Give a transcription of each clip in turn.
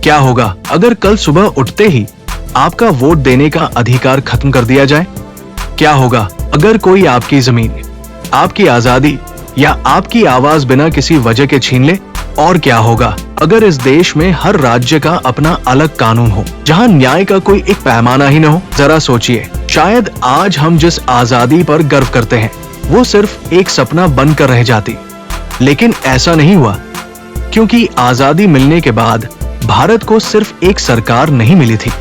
क्या होगा अगर कल सुबह उठते ही आपका वोट देने का अधिकार खत्म कर दिया जाए? क्या होगा अगर कोई आपकी जमीन, आपकी आजादी या आपकी आवाज बिना किसी वजह के छीन ले? और क्या होगा अगर इस देश में हर राज्य का अपना अलग कानून हो, जहां न्याय का कोई एक पैमाना ही न हो? जरा सोचिए, शायद आज हम जिस आजादी पर गर्व करते हैं वो सिर्फ एक सपना बनकर रह जाती। लेकिन ऐसा नहीं हुआ, क्योंकि आजादी मिलने के बाद भारत को सिर्फ एक सरकार नहीं मिली थी,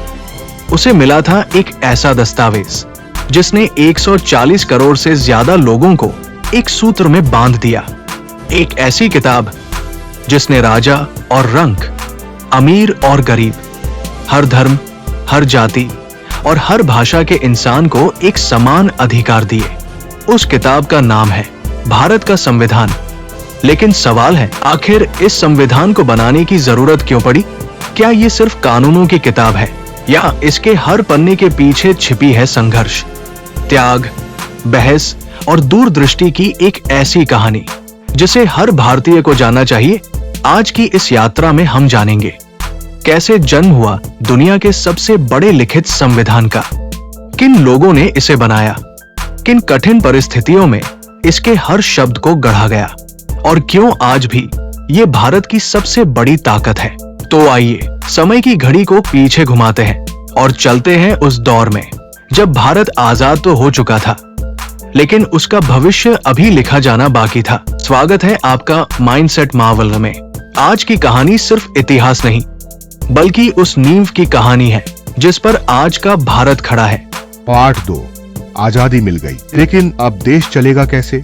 उसे मिला था एक ऐसा दस्तावेज जिसने 140 करोड़ से ज्यादा लोगों को एक सूत्र में बांध दिया। एक ऐसी किताब जिसने राजा और रंक, अमीर और गरीब, हर धर्म, हर जाति और हर भाषा के इंसान को एक समान अधिकार दिए। उस किताब का नाम है भारत का संविधान। लेकिन सवाल है, आखिर इस संविधान को बनाने की जरूरत क्यों पड़ी? क्या ये सिर्फ कानूनों की किताब है या इसके हर पन्ने के पीछे छिपी है संघर्ष, त्याग, बहस और दूरदृष्टि की एक ऐसी कहानी जिसे हर भारतीय को जानना चाहिए? आज की इस यात्रा में हम जानेंगे कैसे जन्म हुआ दुनिया के सबसे बड़े लिखित संविधान का, किन लोगों ने इसे बनाया, किन कठिन परिस्थितियों में इसके हर शब्द को गढ़ा गया और क्यों आज भी ये भारत की सबसे बड़ी ताकत है। तो आइए समय की घड़ी को पीछे घुमाते हैं और चलते हैं उस दौर में जब भारत आजाद तो हो चुका था, लेकिन उसका भविष्य अभी लिखा जाना बाकी था। स्वागत है आपका माइंडसेट मार्वल में। आज की कहानी सिर्फ इतिहास नहीं, बल्कि उस नींव की कहानी है जिस पर आज का भारत खड़ा है। पार्ट 2, आजादी मिल गई, लेकिन अब देश चलेगा कैसे?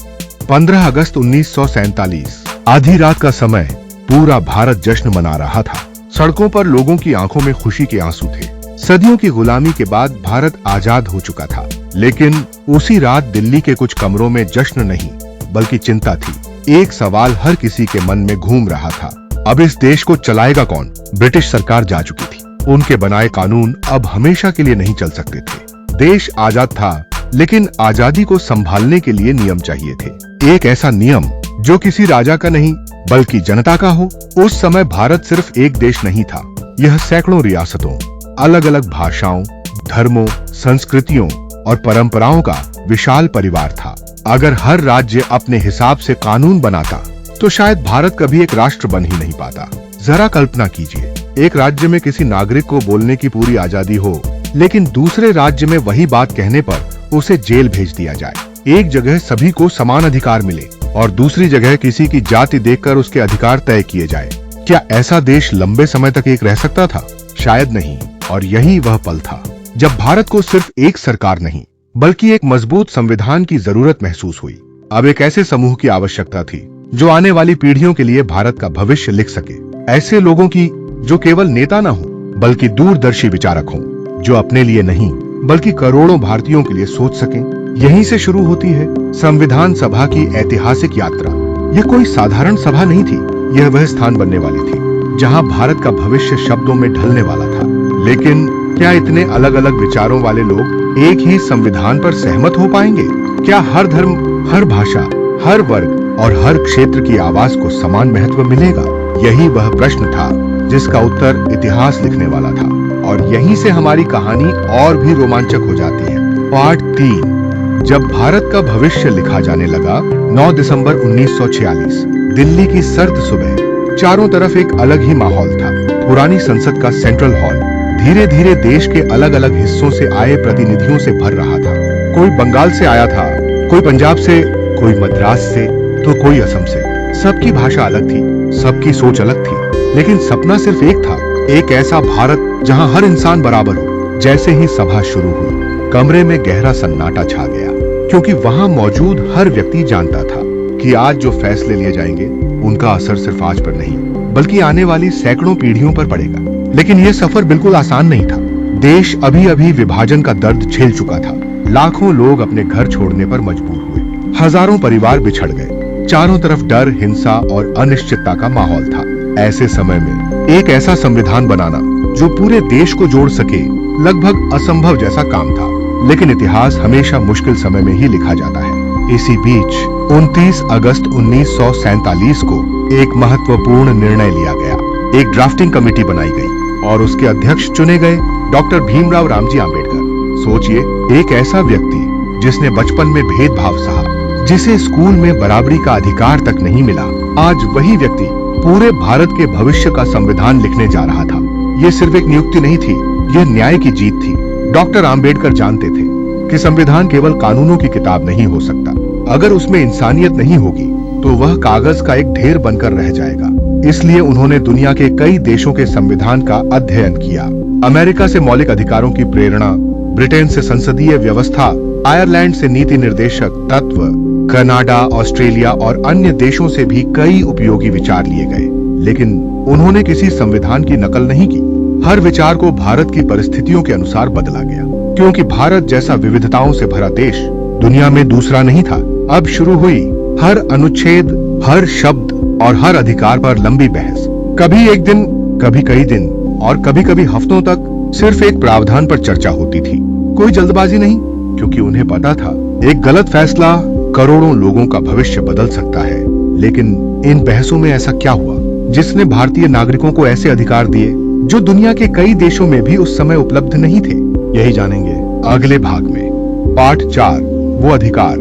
15 अगस्त 1947, आधी रात का समय, पूरा भारत जश्न मना रहा था। सड़कों पर लोगों की आंखों में खुशी के आंसू थे। सदियों की गुलामी के बाद भारत आजाद हो चुका था, लेकिन उसी रात दिल्ली के कुछ कमरों में जश्न नहीं बल्कि चिंता थी। एक सवाल हर किसी के मन में घूम रहा था, अब इस देश को चलाएगा कौन? ब्रिटिश सरकार जा चुकी थी, उनके बनाए कानून अब हमेशा के लिए नहीं चल सकते थे। देश आजाद था, लेकिन आजादी को संभालने के लिए नियम चाहिए थे। एक ऐसा नियम जो किसी राजा का नहीं बल्कि जनता का हो। उस समय भारत सिर्फ एक देश नहीं था, यह सैकड़ों रियासतों, अलग अलग भाषाओं, धर्मों, संस्कृतियों और परंपराओं का विशाल परिवार था। अगर हर राज्य अपने हिसाब से कानून बनाता तो शायद भारत कभी एक राष्ट्र बन ही नहीं पाता। जरा कल्पना कीजिए, एक राज्य में किसी नागरिक को बोलने की पूरी आजादी हो, लेकिन दूसरे राज्य में वही बात कहने पर उसे जेल भेज दिया जाए। एक जगह सभी को समान अधिकार मिले और दूसरी जगह किसी की जाति देखकर उसके अधिकार तय किए जाए। क्या ऐसा देश लंबे समय तक एक रह सकता था? शायद नहीं। और यही वह पल था जब भारत को सिर्फ एक सरकार नहीं बल्कि एक मजबूत संविधान की जरूरत महसूस हुई। अब एक ऐसे समूह की आवश्यकता थी जो आने वाली पीढ़ियों के लिए भारत का भविष्य लिख सके। ऐसे लोगों की जो केवल नेता न हो बल्कि दूरदर्शी विचारक हों, जो अपने लिए नहीं बल्कि करोड़ों भारतीयों के लिए सोच सकें। यहीं से शुरू होती है संविधान सभा की ऐतिहासिक यात्रा। यह कोई साधारण सभा नहीं थी, यह वह स्थान बनने वाली थी जहां भारत का भविष्य शब्दों में ढलने वाला था। लेकिन क्या इतने अलग अलग विचारों वाले लोग एक ही संविधान पर सहमत हो पाएंगे? क्या हर धर्म, हर भाषा, हर वर्ग और हर क्षेत्र की आवाज को समान महत्व मिलेगा? यही वह प्रश्न था जिसका उत्तर इतिहास लिखने वाला था। और यहीं से हमारी कहानी और भी रोमांचक हो जाती है। पार्ट 3, जब भारत का भविष्य लिखा जाने लगा। 9 दिसंबर 1946, दिल्ली की सर्द सुबह। चारों तरफ एक अलग ही माहौल था। पुरानी संसद का सेंट्रल हॉल धीरे धीरे देश के अलग अलग हिस्सों से आए प्रतिनिधियों से भर रहा था। कोई बंगाल से आया था, कोई पंजाब से, कोई मद्रास से, तो कोई असम से। सबकी भाषा अलग थी, सबकी सोच अलग थी, लेकिन सपना सिर्फ एक था, एक ऐसा भारत जहां हर इंसान बराबर हो। जैसे ही सभा शुरू हुई, कमरे में गहरा सन्नाटा छा गया, क्योंकि वहां मौजूद हर व्यक्ति जानता था कि आज जो फैसले लिए जाएंगे उनका असर सिर्फ आज पर नहीं बल्कि आने वाली सैकड़ों पीढ़ियों पर पड़ेगा। लेकिन यह सफर बिल्कुल आसान नहीं था। देश अभी अभी विभाजन का दर्द झेल चुका था। लाखों लोग अपने घर छोड़ने पर मजबूर हुए, हजारों परिवार बिछड़ गए। चारों तरफ डर, हिंसा और अनिश्चितता का माहौल था। ऐसे समय में एक ऐसा संविधान बनाना जो पूरे देश को जोड़ सके लगभग असंभव जैसा काम था। लेकिन इतिहास हमेशा मुश्किल समय में ही लिखा जाता है। इसी बीच 29 अगस्त 1947 को एक महत्वपूर्ण निर्णय लिया गया। एक ड्राफ्टिंग कमेटी बनाई गई और उसके अध्यक्ष चुने गए डॉक्टर भीमराव रामजी आंबेडकर। सोचिए, एक ऐसा व्यक्ति जिसने बचपन में भेदभाव सहा, जिसे स्कूल में बराबरी का अधिकार तक नहीं मिला, आज वही व्यक्ति पूरे भारत के भविष्य का संविधान लिखने जा रहा था। ये सिर्फ एक नियुक्ति नहीं थी, यह न्याय की जीत थी। डॉक्टर आंबेडकर जानते थे कि संविधान केवल कानूनों की किताब नहीं हो सकता। अगर उसमें इंसानियत नहीं होगी तो वह कागज का एक ढेर बनकर रह जाएगा। इसलिए उन्होंने दुनिया के कई देशों के संविधान का अध्ययन किया। अमेरिका से मौलिक अधिकारों की प्रेरणा, ब्रिटेन से संसदीय व्यवस्था, आयरलैंड से नीति निर्देशक तत्व, कनाडा, ऑस्ट्रेलिया और अन्य देशों से भी कई उपयोगी विचार लिए गए। लेकिन उन्होंने किसी संविधान की नकल नहीं की। हर विचार को भारत की परिस्थितियों के अनुसार बदला गया, क्योंकि भारत जैसा विविधताओं से भरा देश दुनिया में दूसरा नहीं था। अब शुरू हुई हर अनुच्छेद, हर शब्द और हर अधिकार पर लंबी बहस। कभी एक दिन, कभी कई दिन और कभी कभी हफ्तों तक सिर्फ एक प्रावधान पर चर्चा होती थी। कोई जल्दबाजी नहीं, क्योंकि उन्हें पता था एक गलत फैसला करोड़ों लोगों का भविष्य बदल सकता है। लेकिन इन बहसों में ऐसा क्या हुआ जिसने भारतीय नागरिकों को ऐसे अधिकार दिए जो दुनिया के कई देशों में भी उस समय उपलब्ध नहीं थे? यही जानेंगे अगले भाग में। पार्ट 4, वो अधिकार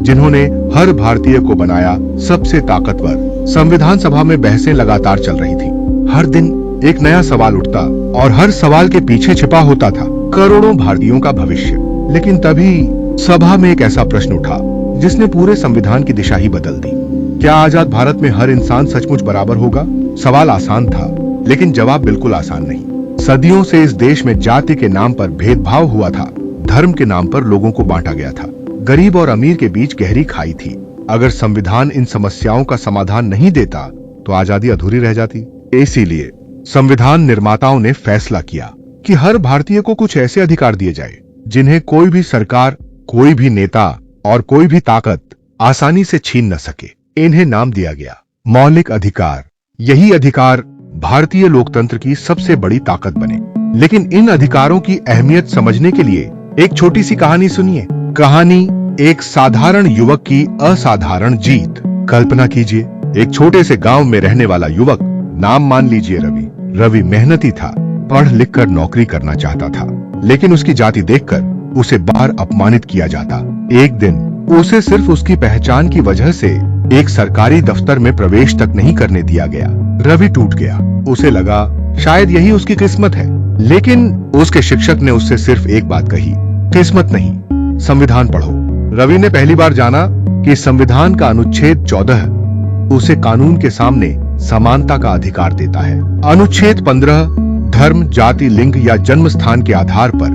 जिन्होंने हर भारतीय को बनाया सबसे ताकतवर। संविधान सभा में बहसें लगातार चल रही थी। हर दिन एक नया सवाल उठता और हर सवाल के पीछे छिपा होता था करोड़ों भारतीयों का भविष्य। लेकिन तभी सभा में एक ऐसा प्रश्न उठा जिसने पूरे संविधान की दिशा ही बदल दी। क्या आजाद भारत में हर इंसान सचमुच बराबर होगा? सवाल आसान था, लेकिन जवाब बिल्कुल आसान नहीं। सदियों से इस देश में जाति के नाम पर भेदभाव हुआ था, धर्म के नाम पर लोगों को बांटा गया था, गरीब और अमीर के बीच गहरी खाई थी। अगर संविधान इन समस्याओं का समाधान नहीं देता तो आजादी अधूरी रह जाती। इसीलिए संविधान निर्माताओं ने फैसला किया कि हर भारतीय को कुछ ऐसे अधिकार दिए जाए जिन्हें कोई भी सरकार, कोई भी नेता और कोई भी ताकत आसानी से छीन न सके। इन्हें नाम दिया गया मौलिक अधिकार। यही अधिकार भारतीय लोकतंत्र की सबसे बड़ी ताकत बने। लेकिन इन अधिकारों की अहमियत समझने के लिए एक छोटी सी कहानी सुनिए। कहानी एक साधारण युवक की असाधारण जीत। कल्पना कीजिए, एक छोटे से गांव में रहने वाला युवक, नाम मान लीजिए रवि। रवि मेहनती था, पढ़ लिख कर नौकरी करना चाहता था, लेकिन उसकी जाति देखकर उसे बाहर अपमानित किया जाता। एक दिन उसे सिर्फ उसकी पहचान की वजह से एक सरकारी दफ्तर में प्रवेश तक नहीं करने दिया गया। रवि टूट गया। उसे लगा शायद यही उसकी किस्मत है। लेकिन उसके शिक्षक ने उससे सिर्फ एक बात कही, किस्मत नहीं, संविधान पढ़ो। रवि ने पहली बार जाना कि संविधान का अनुच्छेद 14 उसे कानून के सामने समानता का अधिकार देता है। अनुच्छेद 15 धर्म, जाति, लिंग या जन्म स्थान के आधार पर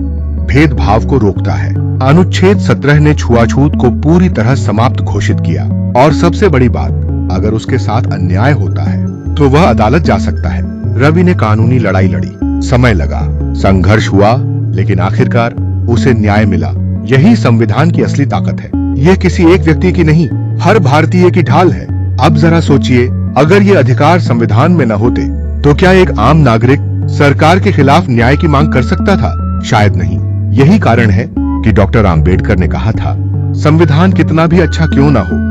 भेदभाव को रोकता है। अनुच्छेद 17 ने छुआछूत को पूरी तरह समाप्त घोषित किया। और सबसे बड़ी बात, अगर उसके साथ अन्याय होता है तो वह अदालत जा सकता है। रवि ने कानूनी लड़ाई लड़ी, समय लगा, संघर्ष हुआ, लेकिन आखिरकार उसे न्याय मिला। यही संविधान की असली ताकत है। यह किसी एक व्यक्ति की नहीं, हर भारतीय की ढाल है। अब जरा सोचिए, अगर ये अधिकार संविधान में न होते तो क्या एक आम नागरिक सरकार के खिलाफ न्याय की मांग कर सकता था? शायद नहीं। यही कारण है कि डॉक्टर आंबेडकर ने कहा था, संविधान कितना भी अच्छा क्यों ना हो,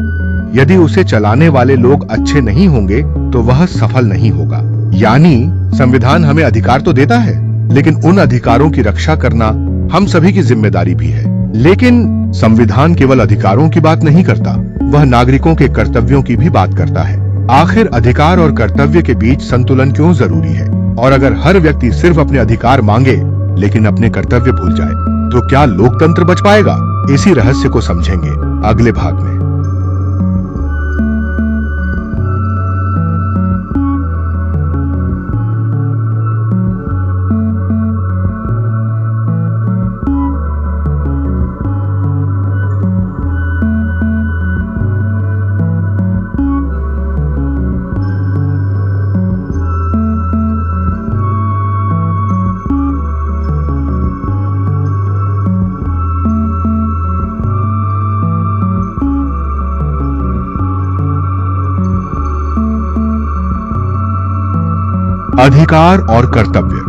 यदि उसे चलाने वाले लोग अच्छे नहीं होंगे तो वह सफल नहीं होगा। यानी संविधान हमें अधिकार तो देता है, लेकिन उन अधिकारों की रक्षा करना हम सभी की जिम्मेदारी भी है। लेकिन संविधान केवल अधिकारों की बात नहीं करता, वह नागरिकों के कर्तव्यों की भी बात करता है। आखिर अधिकार और कर्तव्य के बीच संतुलन क्यों जरूरी है? और अगर हर व्यक्ति सिर्फ अपने अधिकार मांगे लेकिन अपने कर्तव्य भूल जाए तो क्या लोकतंत्र बच पाएगा? इसी रहस्य को समझेंगे अगले भाग में। अधिकार और कर्तव्य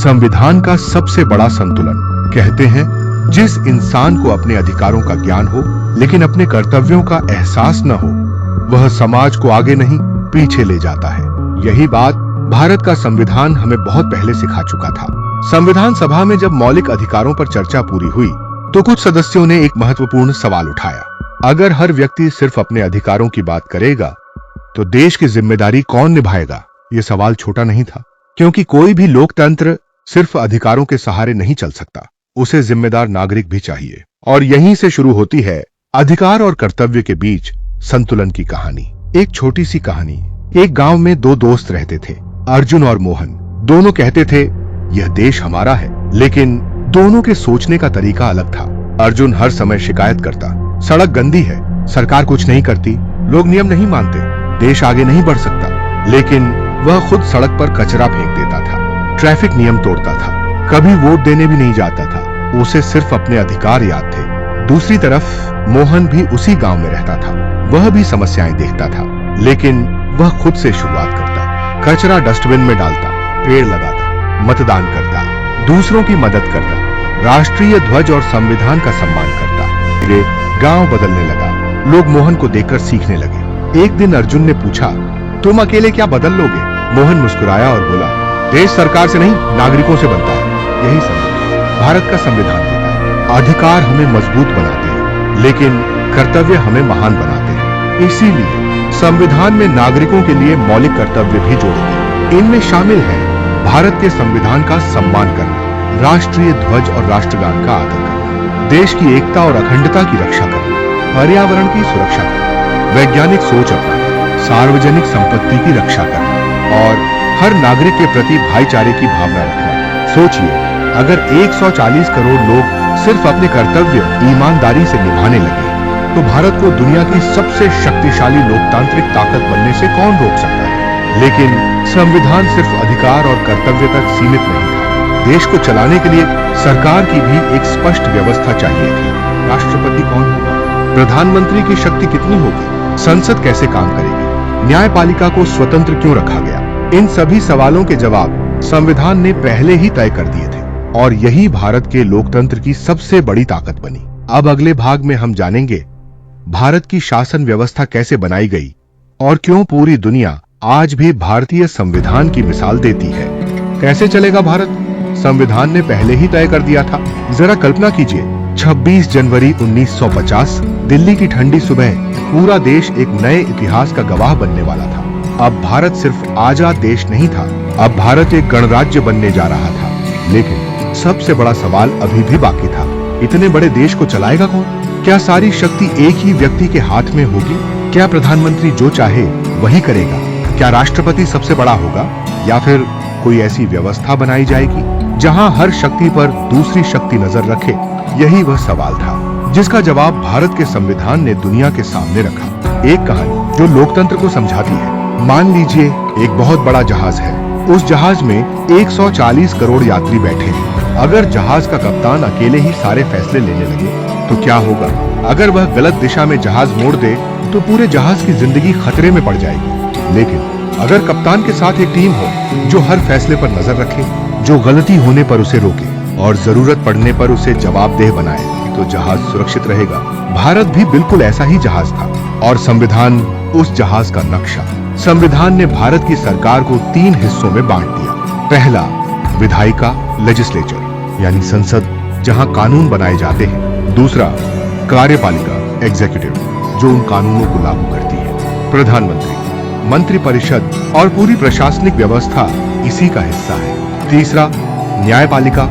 संविधान का सबसे बड़ा संतुलन। कहते हैं, जिस इंसान को अपने अधिकारों का ज्ञान हो लेकिन अपने कर्तव्यों का एहसास न हो, वह समाज को आगे नहीं पीछे ले जाता है। यही बात भारत का संविधान हमें बहुत पहले सिखा चुका था। संविधान सभा में जब मौलिक अधिकारों पर चर्चा पूरी हुई तो कुछ सदस्यों ने एक महत्वपूर्ण सवाल उठाया। अगर हर व्यक्ति सिर्फ अपने अधिकारों की बात करेगा तो देश की जिम्मेदारी कौन निभाएगा? ये सवाल छोटा नहीं था, क्योंकि कोई भी लोकतंत्र सिर्फ अधिकारों के सहारे नहीं चल सकता, उसे जिम्मेदार नागरिक भी चाहिए। और यहीं से शुरू होती है अधिकार और कर्तव्य के बीच संतुलन की कहानी। एक छोटी सी कहानी। एक गांव में दो दोस्त रहते थे, अर्जुन और मोहन। दोनों कहते थे यह देश हमारा है, लेकिन दोनों के सोचने का तरीका अलग था। अर्जुन हर समय शिकायत करता, सड़क गंदी है, सरकार कुछ नहीं करती, लोग नियम नहीं मानते, देश आगे नहीं बढ़ सकता। लेकिन वह खुद सड़क पर कचरा फेंक देता था, ट्रैफिक नियम तोड़ता था, कभी वोट देने भी नहीं जाता था। उसे सिर्फ अपने अधिकार याद थे। दूसरी तरफ मोहन भी उसी गांव में रहता था। वह भी समस्याएं देखता था, लेकिन वह खुद से शुरुआत करता, कचरा डस्टबिन में डालता, पेड़ लगाता, मतदान करता, दूसरों की मदद करता, राष्ट्रीय ध्वज और संविधान का सम्मान करता। फिर गांव बदलने लगा, लोग मोहन को देखकर सीखने लगे। एक दिन अर्जुन ने पूछा, तुम अकेले क्या बदल लोगे? मोहन मुस्कुराया और बोला, देश सरकार से नहीं, नागरिकों से बनता है। यही संविधान, भारत का संविधान देता है। अधिकार हमें मजबूत बनाते हैं, लेकिन कर्तव्य हमें महान बनाते हैं। इसीलिए संविधान में नागरिकों के लिए मौलिक कर्तव्य भी जोड़े गए। इनमें शामिल है भारत के संविधान का सम्मान करना, राष्ट्रीय ध्वज और राष्ट्रगान का आदर करना, देश की एकता और अखंडता की रक्षा करना, पर्यावरण की सुरक्षा करना, वैज्ञानिक सोच अपनाना, सार्वजनिक संपत्ति की रक्षा करना और हर नागरिक के प्रति भाईचारे की भावना रखना। सोचिए, अगर 140 करोड़ लोग सिर्फ अपने कर्तव्य ईमानदारी से निभाने लगे तो भारत को दुनिया की सबसे शक्तिशाली लोकतांत्रिक ताकत बनने से कौन रोक सकता है? लेकिन संविधान सिर्फ अधिकार और कर्तव्य तक सीमित नहीं था। देश को चलाने के लिए सरकार की भी एक स्पष्ट व्यवस्था चाहिए थी। राष्ट्रपति कौन होगा? प्रधानमंत्री की शक्ति कितनी होगी? संसद कैसे काम करेगी? न्यायपालिका को स्वतंत्र क्यों रखा गया? इन सभी सवालों के जवाब संविधान ने पहले ही तय कर दिए थे और यही भारत के लोकतंत्र की सबसे बड़ी ताकत बनी। अब अगले भाग में हम जानेंगे भारत की शासन व्यवस्था कैसे बनाई गई और क्यों पूरी दुनिया आज भी भारतीय संविधान की मिसाल देती है। कैसे चलेगा भारत? संविधान ने पहले ही तय कर दिया था। जरा कल्पना कीजिए, 26 जनवरी 1950 दिल्ली की ठंडी सुबह, पूरा देश एक नए इतिहास का गवाह बनने वाला था। अब भारत सिर्फ आजाद देश नहीं था, अब भारत एक गणराज्य बनने जा रहा था। लेकिन सबसे बड़ा सवाल अभी भी बाकी था, इतने बड़े देश को चलाएगा कौन? क्या सारी शक्ति एक ही व्यक्ति के हाथ में होगी? क्या प्रधानमंत्री जो चाहे वही करेगा? क्या राष्ट्रपति सबसे बड़ा होगा या फिर कोई ऐसी व्यवस्था बनाई जाएगी जहां हर शक्ति पर दूसरी शक्ति नजर रखे? यही वह सवाल था जिसका जवाब भारत के संविधान ने दुनिया के सामने रखा। एक कहानी जो लोकतंत्र को समझाती है। मान लीजिए एक बहुत बड़ा जहाज है, उस जहाज में 140 करोड़ यात्री बैठे हैं। अगर जहाज का कप्तान अकेले ही सारे फैसले लेने लगे तो क्या होगा? अगर वह गलत दिशा में जहाज मोड़ दे तो पूरे जहाज की जिंदगी खतरे में पड़ जाएगी। लेकिन अगर कप्तान के साथ एक टीम हो जो हर फैसले पर नजर रखे, जो गलती होने पर उसे रोके और जरूरत पड़ने पर उसे जवाबदेह बनाए, तो जहाज सुरक्षित रहेगा। भारत भी बिल्कुल ऐसा ही जहाज था और संविधान उस जहाज का नक्शा। संविधान ने भारत की सरकार को 3 हिस्सों में बांट दिया। पहला, विधायिका लेजिस्लेचर यानी संसद, जहां कानून बनाए जाते हैं। दूसरा, कार्यपालिका एग्जीक्यूटिव, जो उन कानूनों को लागू करती है। प्रधानमंत्री, मंत्रिपरिषद और पूरी प्रशासनिक व्यवस्था इसी का हिस्सा है। तीसरा, न्यायपालिका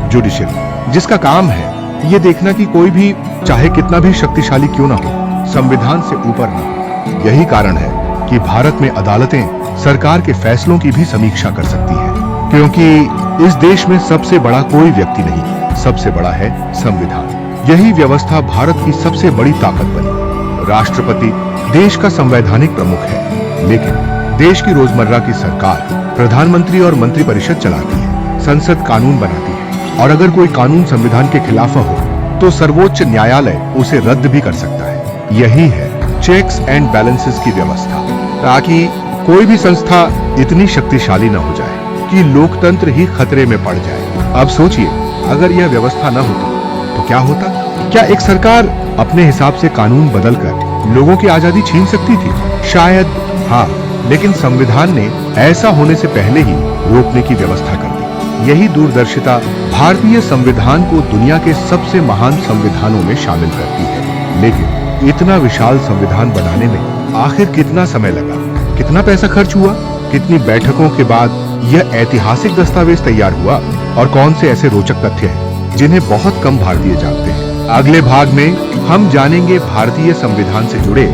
जुडिशियरी, जिसका काम है ये देखना कि कोई भी चाहे कितना भी शक्तिशाली क्यों ना हो, संविधान से ऊपर ना हो। यही कारण है कि भारत में अदालतें सरकार के फैसलों की भी समीक्षा कर सकती हैं, क्योंकि इस देश में सबसे बड़ा कोई व्यक्ति नहीं, सबसे बड़ा है संविधान। यही व्यवस्था भारत की सबसे बड़ी ताकत बनी। राष्ट्रपति देश का संवैधानिक प्रमुख है, लेकिन देश की रोजमर्रा की सरकार प्रधानमंत्री और मंत्रिपरिषद चलाती है। संसद कानून बनाती है और अगर कोई कानून संविधान के खिलाफ हो तो सर्वोच्च न्यायालय उसे रद्द भी कर सकता है। यही है चेक्स एंड बैलेंसेस की व्यवस्था, ताकि कोई भी संस्था इतनी शक्तिशाली न हो जाए कि लोकतंत्र ही खतरे में पड़ जाए। अब सोचिए, अगर यह व्यवस्था न होती तो क्या होता? क्या एक सरकार अपने हिसाब से कानून बदलकर लोगों की आजादी छीन सकती थी? शायद हाँ, लेकिन संविधान ने ऐसा होने से पहले ही रोकने की व्यवस्था कर दी। यही दूरदर्शिता भारतीय संविधान को दुनिया के सबसे महान संविधानों में शामिल करती है। लेकिन इतना विशाल संविधान बनाने में आखिर कितना समय लगा, कितना पैसा खर्च हुआ, कितनी बैठकों के बाद यह ऐतिहासिक दस्तावेज तैयार हुआ, और कौन से ऐसे रोचक तथ्य हैं जिन्हें बहुत कम भारतीय जानते हैं। अगले भाग में हम जानेंगे भारतीय संविधान से जुड़े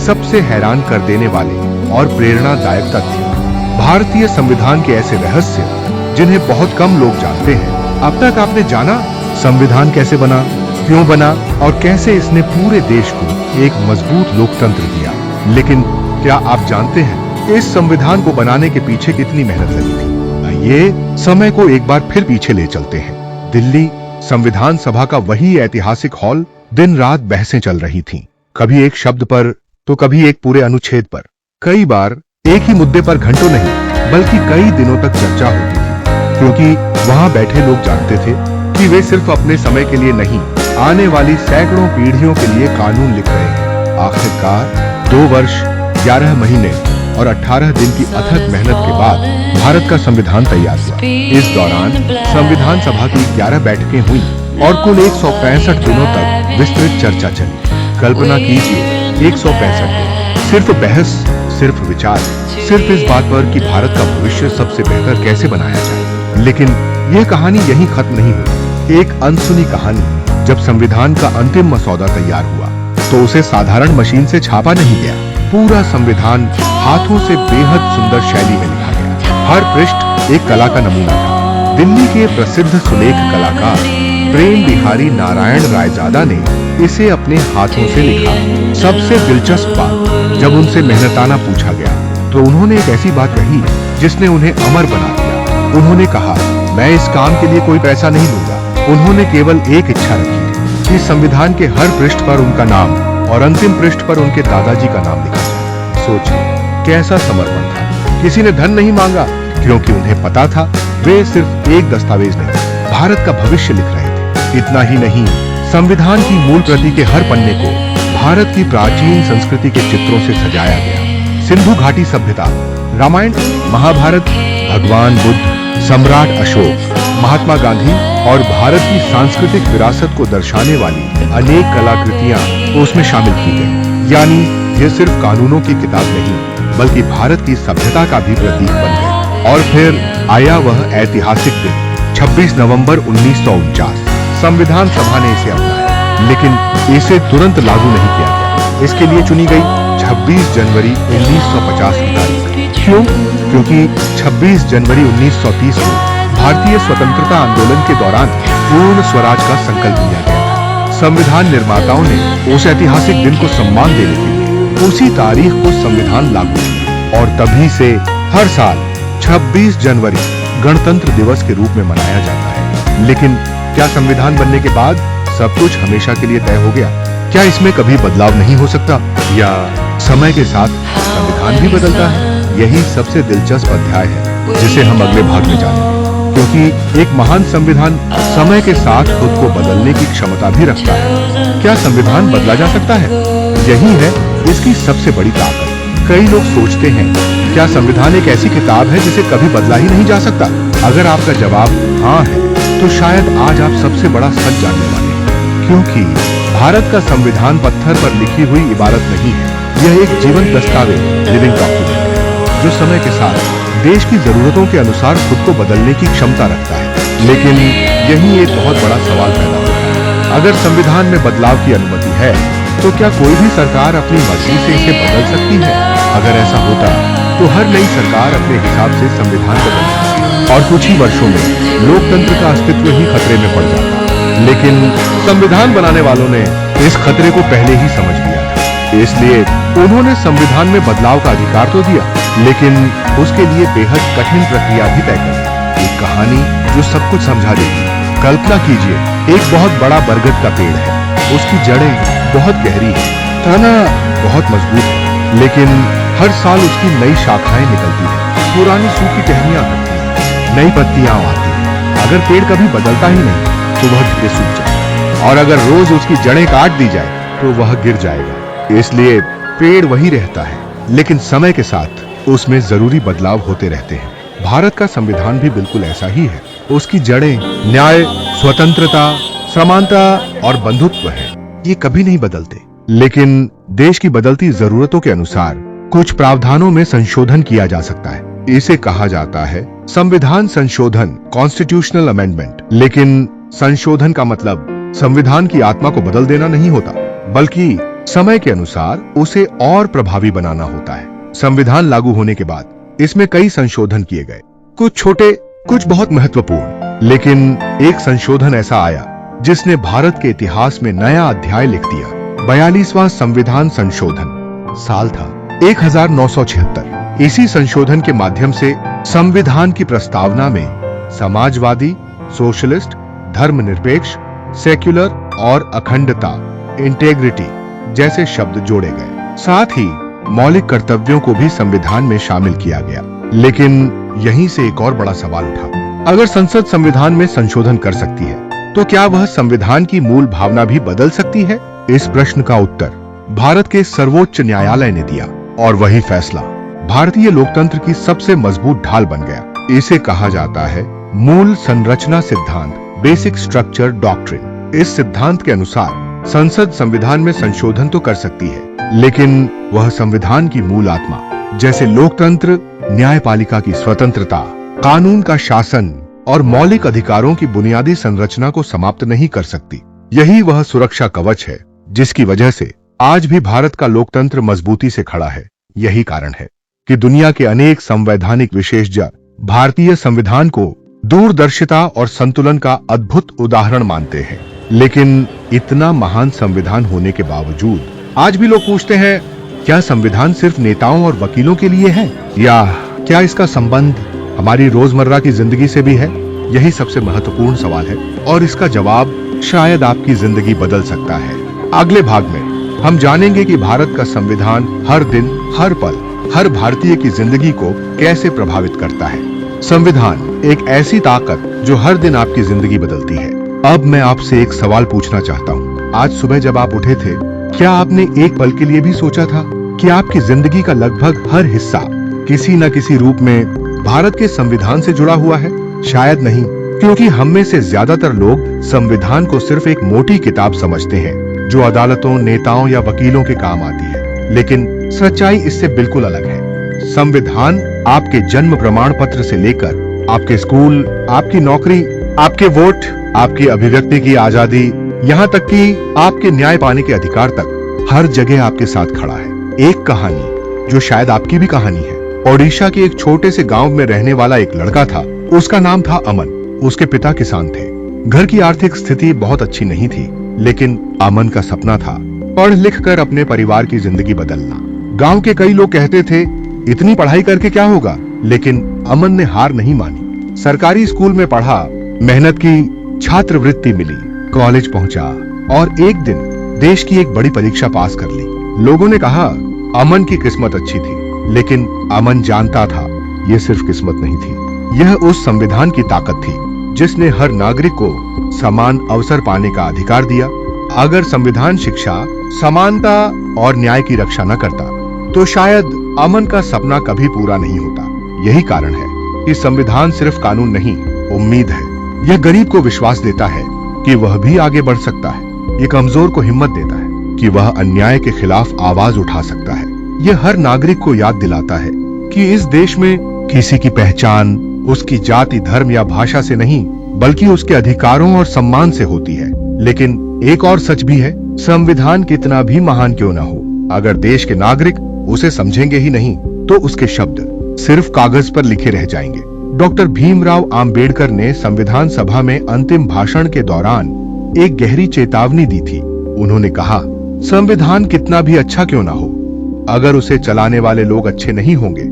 सबसे हैरान कर देने वाले और प्रेरणादायक तथ्य, भारतीय संविधान के ऐसे रहस्य जिन्हें बहुत कम लोग जानते हैं। अब तक आपने जाना संविधान कैसे बना, क्यों बना और कैसे इसने पूरे देश को एक मजबूत लोकतंत्र दिया। लेकिन क्या आप जानते हैं इस संविधान को बनाने के पीछे कितनी मेहनत लगी थी? आइए समय को एक बार फिर पीछे ले चलते हैं। दिल्ली संविधान सभा का वही ऐतिहासिक हॉल, दिन रात बहसें चल रही थीं। कभी एक शब्द पर तो कभी एक पूरे अनुच्छेद पर। कई बार एक ही मुद्दे पर घंटों नहीं बल्कि कई दिनों तक चर्चा होती थी, क्योंकि वहां बैठे लोग जानते थे कि वे सिर्फ अपने समय के लिए नहीं, आने वाली सैकड़ों पीढ़ियों के लिए कानून लिख रहे हैं। आखिरकार 2 वर्ष 11 महीने और 18 दिन की अथक मेहनत के बाद भारत का संविधान तैयार हुआ। इस दौरान संविधान सभा की 11 बैठकें हुई और कुल 165 दिनों तक विस्तृत चर्चा चली। कल्पना कीजिए 165 दिन, सिर्फ बहस, सिर्फ विचार, सिर्फ इस बात पर कि भारत का भविष्य सबसे बेहतर कैसे बनाया जाए। लेकिन यह कहानी यहीं खत्म नहीं हुई। एक अनसुनी कहानी, जब संविधान का अंतिम मसौदा तैयार हुआ तो उसे साधारण मशीन से छापा नहीं गया। पूरा संविधान हाथों से बेहद सुंदर शैली में लिखा गया। हर पृष्ठ एक कला का नमूना था। दिल्ली के प्रसिद्ध सुलेख कलाकार प्रेम बिहारी नारायण रायजादा ने इसे अपने हाथों से लिखा। सबसे दिलचस्प बात, जब उनसे मेहनताना पूछा गया तो उन्होंने एक ऐसी बात कही जिसने उन्हें अमर बना दिया। उन्होंने कहा, मैं इस काम के लिए कोई पैसा नहीं लूंगा। उन्होंने केवल एक इच्छा रखी कि संविधान के हर पृष्ठ पर उनका नाम और अंतिम पृष्ठ पर उनके दादाजी का नाम लिखा जाए। सोचिए कैसा समर्पण था। किसी ने धन नहीं मांगा, क्योंकि उन्हें पता था वे सिर्फ एक दस्तावेज नहीं, भारत का भविष्य लिख रहे थे। इतना ही नहीं, संविधान की मूल प्रति के हर पन्ने को भारत की प्राचीन संस्कृति के चित्रों से सजाया गया। सिंधु घाटी सभ्यता, रामायण, महाभारत, भगवान बुद्ध, सम्राट अशोक, महात्मा गांधी और भारत की सांस्कृतिक विरासत को दर्शाने वाली अनेक कलाकृतियां उसमें शामिल की गई। यानी यह सिर्फ कानूनों की किताब नहीं बल्कि भारत की सभ्यता का भी प्रतीक बन गई। और फिर आया वह ऐतिहासिक दिन, 26 नवंबर 1949। संविधान सभा ने इसे अपनाया, लेकिन इसे तुरंत लागू नहीं किया गया। इसके लिए चुनी गई 26 जनवरी 1950 की तारीख। क्यों? क्योंकि 26 जनवरी 1930 को भारतीय स्वतंत्रता आंदोलन के दौरान पूर्ण स्वराज का संकल्प लिया गया था। संविधान निर्माताओं ने उस ऐतिहासिक दिन को सम्मान देने के लिए उसी तारीख को संविधान लागू किया, और तभी से हर साल 26 जनवरी गणतंत्र दिवस के रूप में मनाया जाता है। लेकिन क्या संविधान बनने के बाद सब कुछ हमेशा के लिए तय हो गया? क्या इसमें कभी बदलाव नहीं हो सकता, या समय के साथ संविधान भी बदलता है? यही सबसे दिलचस्प अध्याय है जिसे हम अगले भाग में जानेंगे, क्योंकि एक महान संविधान समय के साथ खुद को बदलने की क्षमता भी रखता है। क्या संविधान बदला जा सकता है? यही है इसकी सबसे बड़ी ताकत। कई लोग सोचते हैं, क्या संविधान एक ऐसी किताब है जिसे कभी बदला ही नहीं जा सकता? अगर आपका जवाब हाँ है, तो शायद आज आप सबसे बड़ा सच जानने वाले हैं, क्योंकि भारत का संविधान पत्थर पर लिखी हुई इबारत नहीं है। यह एक जीवंत दस्तावेज, लिविंग डॉक्यूमेंट है, जो समय के साथ देश की जरूरतों के अनुसार खुद को बदलने की क्षमता रखता है। लेकिन यही एक बहुत बड़ा सवाल पैदा होता है। अगर संविधान में बदलाव की अनुमति है, तो क्या कोई भी सरकार अपनी मर्जी से इसे बदल सकती है? अगर ऐसा होता तो हर नई सरकार अपने हिसाब से संविधान बदल सकती और कुछ ही वर्षों में लोकतंत्र का अस्तित्व ही खतरे में पड़ जाता। लेकिन संविधान बनाने वालों ने इस खतरे को पहले ही समझ लिया था, इसलिए उन्होंने संविधान में बदलाव का अधिकार तो दिया, लेकिन उसके लिए बेहद कठिन प्रक्रिया भी तय कर। एक कहानी जो सब कुछ समझा देगी। कल्पना कीजिए, एक बहुत बड़ा बरगद का पेड़ है, उसकी जड़ें बहुत गहरी है, तना बहुत मजबूत है, लेकिन हर साल उसकी नई शाखाएं निकलती हैं, पुरानी सूखी टहनियां हटती हैं, नई पत्तियां आती हैं। अगर पेड़ कभी बदलता ही नहीं तो वह धीरे सूख जाएगा, और अगर रोज उसकी जड़ें काट दी जाए तो वह गिर जाएगा। इसलिए पेड़ वही रहता है, लेकिन समय के साथ उसमें जरूरी बदलाव होते रहते हैं। भारत का संविधान भी बिल्कुल ऐसा ही है। उसकी जड़ें न्याय, स्वतंत्रता, समानता और बंधुत्व है। ये कभी नहीं बदलते। लेकिन देश की बदलती जरूरतों के अनुसार कुछ प्रावधानों में संशोधन किया जा सकता है। इसे कहा जाता है संविधान संशोधन, कॉन्स्टिट्यूशनल अमेंडमेंट। लेकिन संशोधन का मतलब संविधान की आत्मा को बदल देना नहीं होता, बल्कि समय के अनुसार उसे और प्रभावी बनाना होता है। संविधान लागू होने के बाद इसमें कई संशोधन किए गए, कुछ छोटे, कुछ बहुत महत्वपूर्ण। लेकिन एक संशोधन ऐसा आया जिसने भारत के इतिहास में नया अध्याय लिख दिया। 42वां संविधान संशोधन साल था 1976। इसी संशोधन के माध्यम से संविधान की प्रस्तावना में समाजवादी, सोशलिस्ट, धर्मनिरपेक्ष, सेक्युलर और अखंडता, इंटेग्रिटी जैसे शब्द जोड़े गए। साथ ही मौलिक कर्तव्यों को भी संविधान में शामिल किया गया। लेकिन यहीं से एक और बड़ा सवाल उठा। अगर संसद संविधान में संशोधन कर सकती है, तो क्या वह संविधान की मूल भावना भी बदल सकती है? इस प्रश्न का उत्तर भारत के सर्वोच्च न्यायालय ने दिया और वही फैसला भारतीय लोकतंत्र की सबसे मजबूत ढाल बन गया। इसे कहा जाता है मूल संरचना सिद्धांत, बेसिक स्ट्रक्चर डॉक्ट्रिन। इस सिद्धांत के अनुसार संसद संविधान में संशोधन तो कर सकती है, लेकिन वह संविधान की मूल आत्मा जैसे लोकतंत्र, न्यायपालिका की स्वतंत्रता, कानून का शासन और मौलिक अधिकारों की बुनियादी संरचना को समाप्त नहीं कर सकती। यही वह सुरक्षा कवच है जिसकी वजह से आज भी भारत का लोकतंत्र मजबूती से खड़ा है। यही कारण है कि दुनिया के अनेक संवैधानिक विशेषज्ञ भारतीय संविधान को दूरदर्शिता और संतुलन का अद्भुत उदाहरण मानते हैं। लेकिन इतना महान संविधान होने के बावजूद आज भी लोग पूछते हैं, क्या संविधान सिर्फ नेताओं और वकीलों के लिए है, या क्या इसका संबंध हमारी रोजमर्रा की जिंदगी से भी है? यही सबसे महत्वपूर्ण सवाल है और इसका जवाब शायद आपकी जिंदगी बदल सकता है। अगले भाग में हम जानेंगे कि भारत का संविधान हर दिन, हर पल, हर भारतीय की जिंदगी को कैसे प्रभावित करता है। संविधान एक ऐसी ताकत जो हर दिन आपकी जिंदगी बदलती है। अब मैं आपसे एक सवाल पूछना चाहता हूँ। आज सुबह जब आप उठे थे, क्या आपने एक पल के लिए भी सोचा था कि आपकी जिंदगी का लगभग हर हिस्सा किसी न किसी रूप में भारत के संविधान से जुड़ा हुआ है? शायद नहीं, क्योंकि हम में से ज्यादातर लोग संविधान को सिर्फ एक मोटी किताब समझते हैं जो अदालतों, नेताओं या वकीलों के काम आती है। लेकिन सच्चाई इससे बिल्कुल अलग है। संविधान आपके जन्म प्रमाण पत्र से लेकर आपके स्कूल, आपकी नौकरी, आपके वोट, आपकी अभिव्यक्ति की आजादी, यहाँ तक कि आपके न्याय पाने के अधिकार तक हर जगह आपके साथ खड़ा है। एक कहानी जो शायद आपकी भी कहानी है। ओडिशा के एक छोटे से गांव में रहने वाला एक लड़का था। उसका नाम था अमन। उसके पिता किसान थे। घर की आर्थिक स्थिति बहुत अच्छी नहीं थी, लेकिन अमन का सपना था पढ़ लिख कर अपने परिवार की जिंदगी बदलना। गांव के कई लोग कहते थे, इतनी पढ़ाई करके क्या होगा, लेकिन अमन ने हार नहीं मानी। सरकारी स्कूल में पढ़ा, मेहनत की, छात्रवृत्ति मिली, कॉलेज पहुंचा और एक दिन देश की एक बड़ी परीक्षा पास कर ली। लोगों ने कहा अमन की किस्मत अच्छी थी, लेकिन अमन जानता था यह सिर्फ किस्मत नहीं थी, यह उस संविधान की ताकत थी जिसने हर नागरिक को समान अवसर पाने का अधिकार दिया। अगर संविधान शिक्षा, समानता और न्याय की रक्षा न करता, तो शायद अमन का सपना कभी पूरा नहीं होता। यही कारण है कि संविधान सिर्फ कानून नहीं, उम्मीद है। यह गरीब को विश्वास देता है कि वह भी आगे बढ़ सकता है। ये कमजोर को हिम्मत देता है कि वह अन्याय के खिलाफ आवाज उठा सकता है। यह हर नागरिक को याद दिलाता है कि इस देश में किसी की पहचान उसकी जाति, धर्म या भाषा से नहीं, बल्कि उसके अधिकारों और सम्मान से होती है। लेकिन एक और सच भी है, संविधान कितना भी महान क्यों न हो, अगर देश के नागरिक उसे समझेंगे ही नहीं, तो उसके शब्द सिर्फ कागज पर लिखे रह जाएंगे। डॉक्टर भीमराव आम्बेडकर ने संविधान सभा में अंतिम भाषण के दौरान एक गहरी चेतावनी दी थी। उन्होंने कहा, संविधान कितना भी अच्छा क्यों ना हो, अगर उसे चलाने वाले लोग अच्छे नहीं होंगे,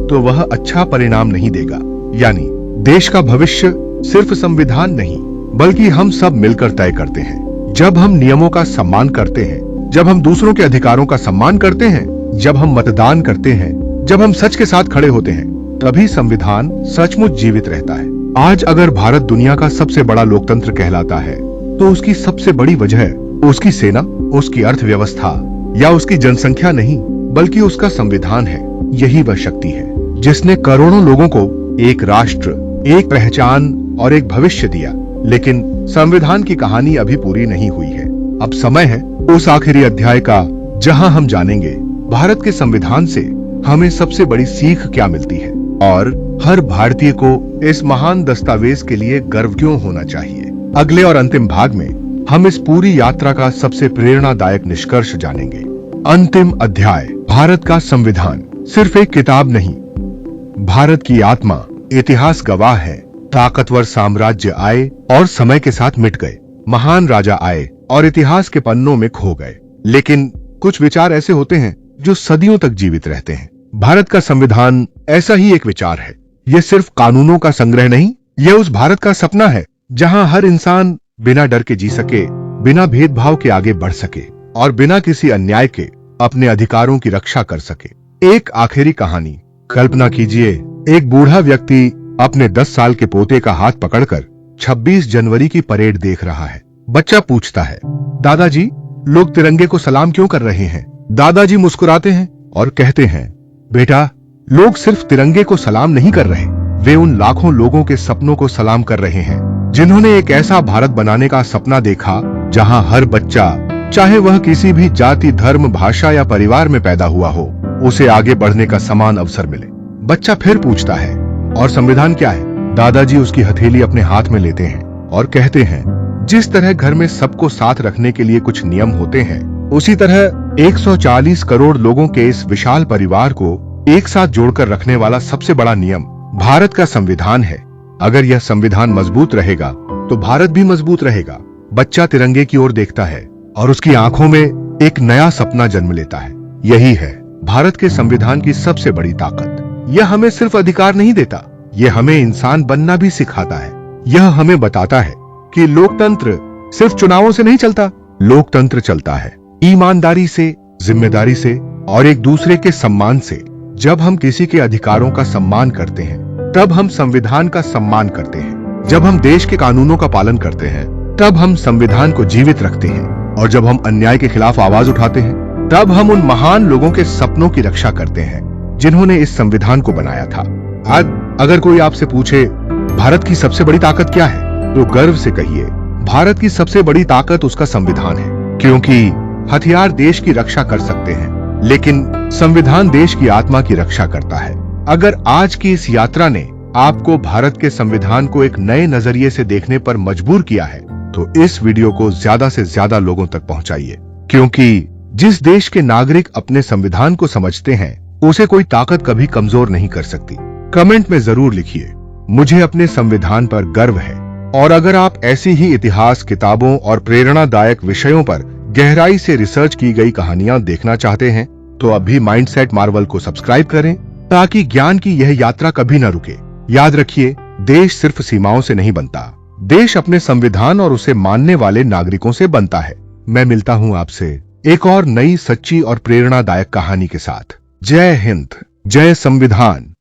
तो वह अच्छा परिणाम नहीं देगा। यानी देश का भविष्य सिर्फ संविधान नहीं, बल्कि हम सब मिलकर तय करते हैं। जब हम नियमों का सम्मान करते हैं, जब हम दूसरों के अधिकारों का सम्मान करते हैं, जब हम मतदान करते हैं, जब हम सच के साथ खड़े होते हैं, तभी संविधान सचमुच जीवित रहता है। आज अगर भारत दुनिया का सबसे बड़ा लोकतंत्र कहलाता है, तो उसकी सबसे बड़ी वजह उसकी सेना, उसकी अर्थव्यवस्था या उसकी जनसंख्या नहीं, बल्कि उसका संविधान है। यही वह शक्ति है जिसने करोड़ों लोगों को एक राष्ट्र, एक पहचान और एक भविष्य दिया। लेकिन संविधान की कहानी अभी पूरी नहीं हुई है। अब समय है उस आखिरी अध्याय का जहां हम जानेंगे भारत के संविधान से हमें सबसे बड़ी सीख क्या मिलती है और हर भारतीय को इस महान दस्तावेज के लिए गर्व क्यों होना चाहिए। अगले और अंतिम भाग में हम इस पूरी यात्रा का सबसे प्रेरणादायक निष्कर्ष जानेंगे। अंतिम अध्याय, भारत का संविधान सिर्फ एक किताब नहीं, भारत की आत्मा। इतिहास गवाह है, ताकतवर साम्राज्य आए और समय के साथ मिट गए, महान राजा आए और इतिहास के पन्नों में खो गए, लेकिन कुछ विचार ऐसे होते हैं जो सदियों तक जीवित रहते हैं। भारत का संविधान ऐसा ही एक विचार है। यह सिर्फ कानूनों का संग्रह नहीं, यह उस भारत का सपना है जहां हर इंसान बिना डर के जी सके, बिना भेदभाव के आगे बढ़ सके और बिना किसी अन्याय के अपने अधिकारों की रक्षा कर सके। एक आखिरी कहानी, कल्पना कीजिए एक बूढ़ा व्यक्ति अपने 10 साल के पोते का हाथ पकड़कर 26 जनवरी की परेड देख रहा है। बच्चा पूछता है, दादाजी लोग तिरंगे को सलाम क्यों कर रहे हैं? दादाजी मुस्कुराते हैं और कहते हैं, बेटा लोग सिर्फ तिरंगे को सलाम नहीं कर रहे, वे उन लाखों लोगों के सपनों को सलाम कर रहे हैं जिन्होंने एक ऐसा भारत बनाने का सपना देखा जहां हर बच्चा, चाहे वह किसी भी जाति, धर्म, भाषा या परिवार में पैदा हुआ हो, उसे आगे बढ़ने का समान अवसर मिले। बच्चा फिर पूछता है, और संविधान क्या है? दादाजी उसकी हथेली अपने हाथ में लेते हैं और कहते हैं, जिस तरह घर में सबको साथ रखने के लिए कुछ नियम होते हैं, उसी तरह 140 करोड़ लोगों के इस विशाल परिवार को एक साथ जोड़कर रखने वाला सबसे बड़ा नियम भारत का संविधान है। अगर यह संविधान मजबूत रहेगा तो भारत भी मजबूत रहेगा। बच्चा तिरंगे की ओर देखता है और उसकी आंखों में एक नया सपना जन्म लेता है। यही है भारत के संविधान की सबसे बड़ी ताकत। यह हमें सिर्फ अधिकार नहीं देता, यह हमें इंसान बनना भी सिखाता है। यह हमें बताता है कि लोकतंत्र सिर्फ चुनावों से नहीं चलता, लोकतंत्र चलता है ईमानदारी से, जिम्मेदारी से और एक दूसरे के सम्मान से। जब हम किसी के अधिकारों का सम्मान करते हैं, तब हम संविधान का सम्मान करते हैं। जब हम देश के कानूनों का पालन करते हैं, तब हम संविधान को जीवित रखते हैं। और जब हम अन्याय के खिलाफ आवाज उठाते हैं, तब हम उन महान लोगों के सपनों की रक्षा करते हैं जिन्होंने इस संविधान को बनाया था। आज अगर कोई आपसे पूछे भारत की सबसे बड़ी ताकत क्या है, तो गर्व से कहिए, भारत की सबसे बड़ी ताकत उसका संविधान है। क्योंकि हथियार देश की रक्षा कर सकते हैं, लेकिन संविधान देश की आत्मा की रक्षा करता है। अगर आज की इस यात्रा ने आपको भारत के संविधान को एक नए नजरिए से देखने पर मजबूर किया है, तो इस वीडियो को ज्यादा से ज्यादा लोगों तक पहुंचाइए। क्योंकि जिस देश के नागरिक अपने संविधान को समझते हैं, उसे कोई ताकत कभी कमजोर नहीं कर सकती। कमेंट में जरूर लिखिए, मुझे अपने संविधान पर गर्व है। और अगर आप ऐसी ही इतिहास किताबों और प्रेरणादायक विषयों पर गहराई से रिसर्च की गई कहानियां देखना चाहते हैं, तो अभी माइंडसेट मार्वल को सब्सक्राइब करें ताकि ज्ञान की यह यात्रा कभी न रुके। याद रखिए, देश सिर्फ सीमाओं से नहीं बनता, देश अपने संविधान और उसे मानने वाले नागरिकों से बनता है। मैं मिलता हूं आपसे एक और नई, सच्ची और प्रेरणादायक कहानी के साथ। जय हिंद, जय संविधान।